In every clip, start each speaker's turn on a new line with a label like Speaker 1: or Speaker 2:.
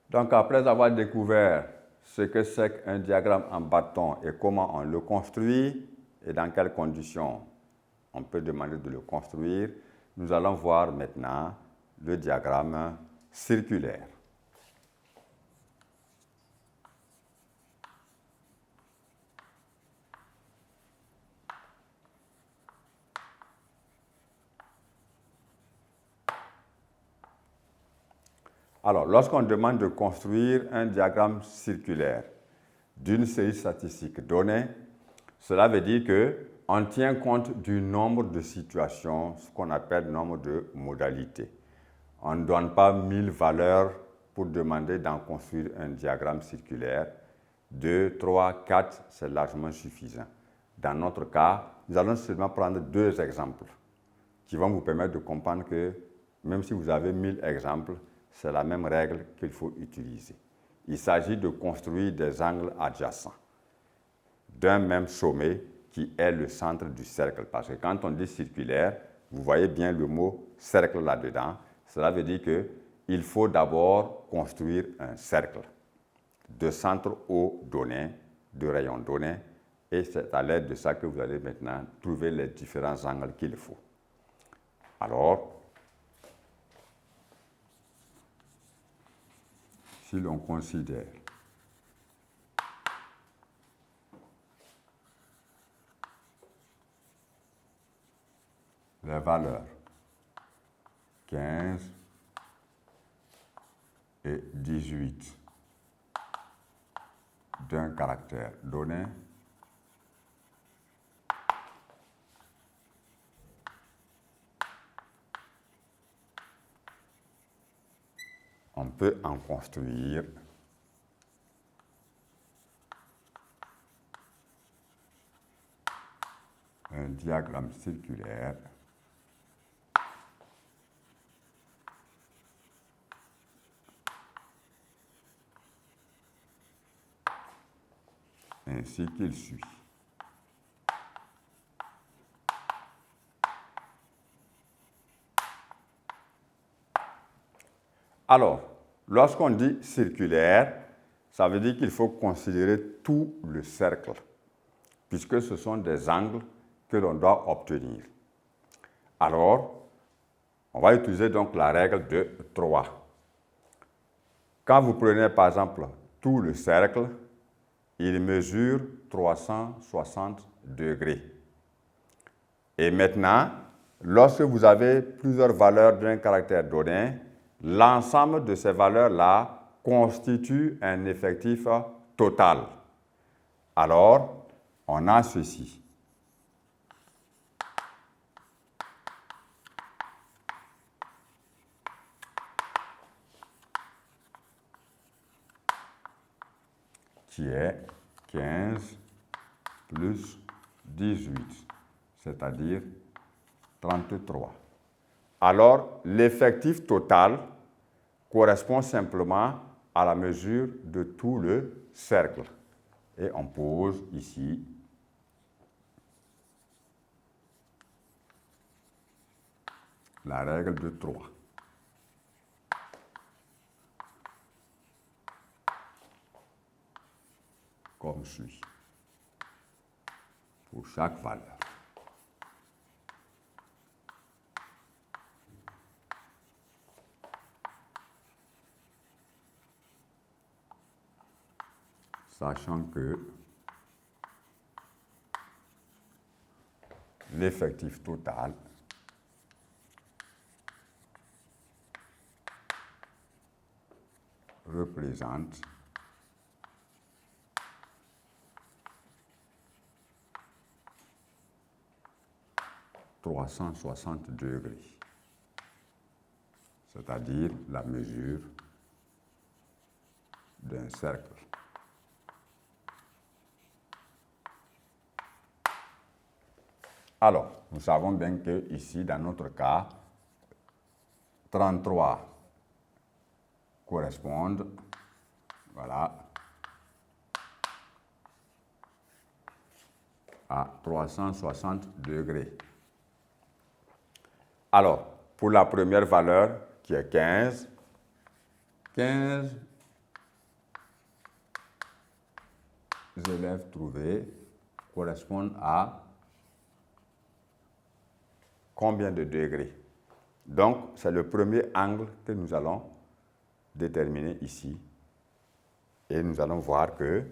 Speaker 1: Donc, après avoir découvert ce que c'est qu'un diagramme en bâton et comment on le construit et dans quelles conditions on peut demander de le construire, nous allons voir maintenant le diagramme circulaire. Alors, lorsqu'on demande de construire un diagramme circulaire d'une série statistique donnée, cela veut dire qu'on tient compte du nombre de situations, ce qu'on appelle le nombre de modalités. On ne donne pas 1000 valeurs pour demander d'en construire un diagramme circulaire. 2, 3, 4, c'est largement suffisant. Dans notre cas, nous allons seulement prendre 2 exemples qui vont vous permettre de comprendre que même si vous avez 1000 exemples, c'est la même règle qu'il faut utiliser. Il s'agit de construire des angles adjacents d'un même sommet qui est le centre du cercle. Parce que quand on dit circulaire, vous voyez bien le mot cercle là-dedans. Cela veut dire qu'il faut d'abord construire un cercle de centre O donné, de rayon donné, et c'est à l'aide de ça que vous allez maintenant trouver les différents angles qu'il faut. Alors, si l'on considère les valeurs 15 et 18 d'un caractère donné, on peut en construire un diagramme circulaire ainsi qu'il suit. Alors, lorsqu'on dit circulaire, ça veut dire qu'il faut considérer tout le cercle, puisque ce sont des angles que l'on doit obtenir. Alors, on va utiliser donc la règle de 3. Quand vous prenez par exemple tout le cercle, il mesure 360 degrés. Et maintenant, lorsque vous avez plusieurs valeurs d'un caractère donné, l'ensemble de ces valeurs-là constitue un effectif total. Alors, on a ceci. Qui est 15 plus 18, c'est-à-dire 33. Alors, l'effectif total correspond simplement à la mesure de tout le cercle. Et on pose ici la règle de 3. Comme suit, pour chaque valeur. Sachant que l'effectif total représente 360 degrés, c'est-à-dire la mesure d'un cercle. Alors, nous savons bien que ici, dans notre cas, 33 correspondent, voilà, à 360 degrés. Alors, pour la première valeur, qui est 15, 15 élèves trouvés correspondent à combien de degrés? Donc, c'est le premier angle que nous allons déterminer ici. Et nous allons voir que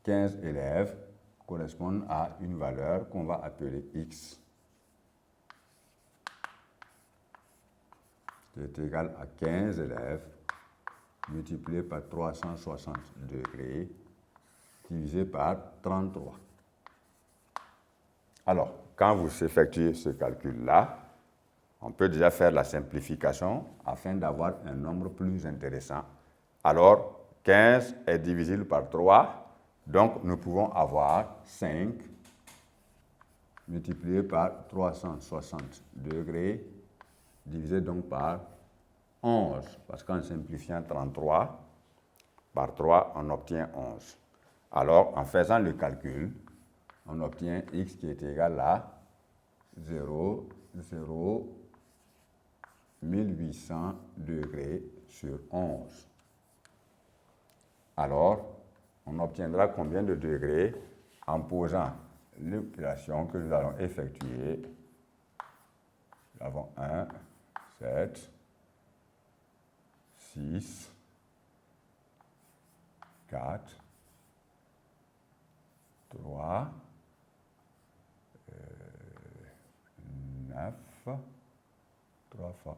Speaker 1: 15 élèves correspondent à une valeur qu'on va appeler x, qui est égale à 15 élèves multiplié par 360 degrés divisé par 33. Alors, quand vous effectuez ce calcul-là, on peut déjà faire la simplification afin d'avoir un nombre plus intéressant. Alors, 15 est divisible par 3, donc nous pouvons avoir 5 multiplié par 360 degrés divisé donc par 11, parce qu'en simplifiant 33 par 3, on obtient 11. Alors, en faisant le calcul, on obtient x qui est égal à 0,1800 degrés sur 11. Alors, on obtiendra combien de degrés en posant l'opération que nous allons effectuer. Nous avons 1, 7, 6, 4, 3, 9, 3 fois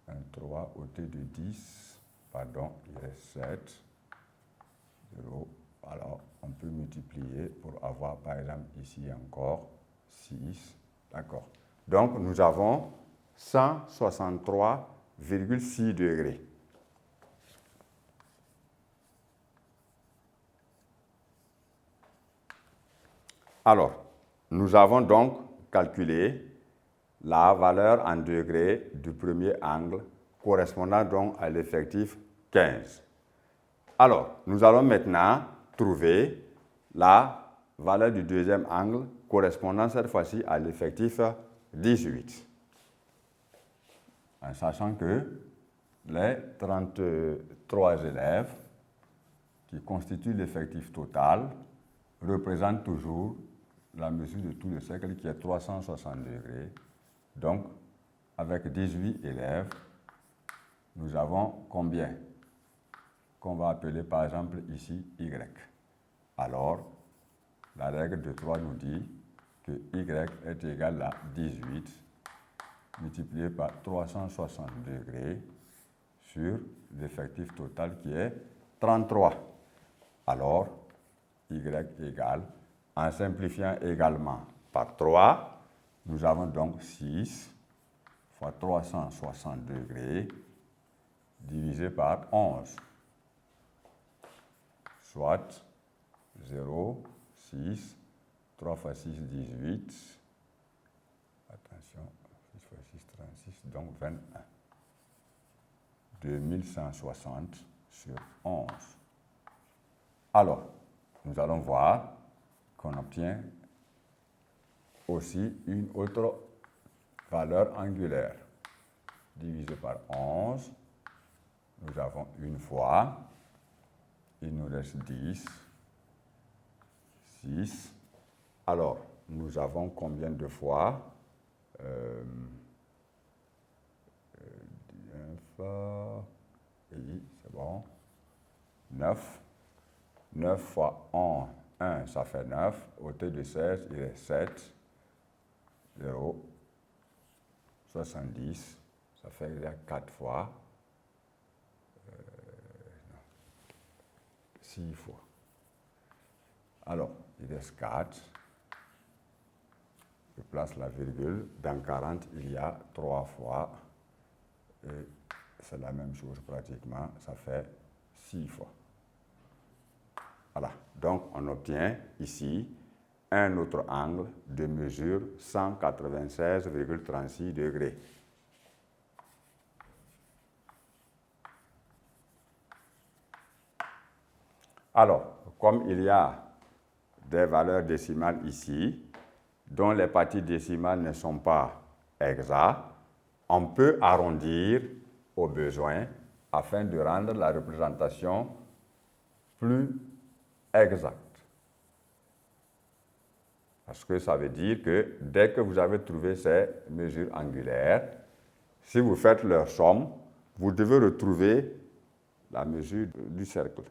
Speaker 1: 1, 3, ôté de 10, pardon, il reste 7, 0. Alors, on peut multiplier pour avoir, par exemple, ici encore 6. D'accord. Donc, nous avons 163,6 degrés. Alors, nous avons donc calculé la valeur en degrés du premier angle correspondant donc à l'effectif 15. Alors, nous allons maintenant trouver la valeur du deuxième angle correspondant cette fois-ci à l'effectif 18. En sachant que les 33 élèves qui constituent l'effectif total représentent toujours la mesure de tout le cercle qui est 360 degrés. Donc, avec 18 élèves, nous avons combien? Qu'on va appeler par exemple ici y. Alors, la règle de 3 nous dit que y est égal à 18 multiplié par 360 degrés sur l'effectif total qui est 33. Alors, y égale, en simplifiant également par 3, nous avons donc 6 fois 360 degrés divisé par 11, soit 0, 6, 3 fois 6, 18, attention, 6 fois 6, 36, donc 21. 2160 sur 11. Alors, nous allons voir qu'on obtient aussi une autre valeur angulaire. Divisé par 11, nous avons une fois, il nous reste 10, 6. Alors, nous avons combien de fois? Oui, c'est bon. 9. 9 fois 1, ça fait 9. Ôté de 16, il est 7. 0. 70. Ça fait 4 fois. 6 fois. Alors, il reste 4. Je place la virgule. Dans 40, il y a 3 fois. Et c'est la même chose pratiquement. Ça fait 6 fois. Voilà. Donc, on obtient ici un autre angle de mesure 196,36 degrés. Alors, comme il y a des valeurs décimales ici, dont les parties décimales ne sont pas exactes, on peut arrondir au besoin afin de rendre la représentation plus exact. Parce que ça veut dire que dès que vous avez trouvé ces mesures angulaires, si vous faites leur somme, vous devez retrouver la mesure du cercle.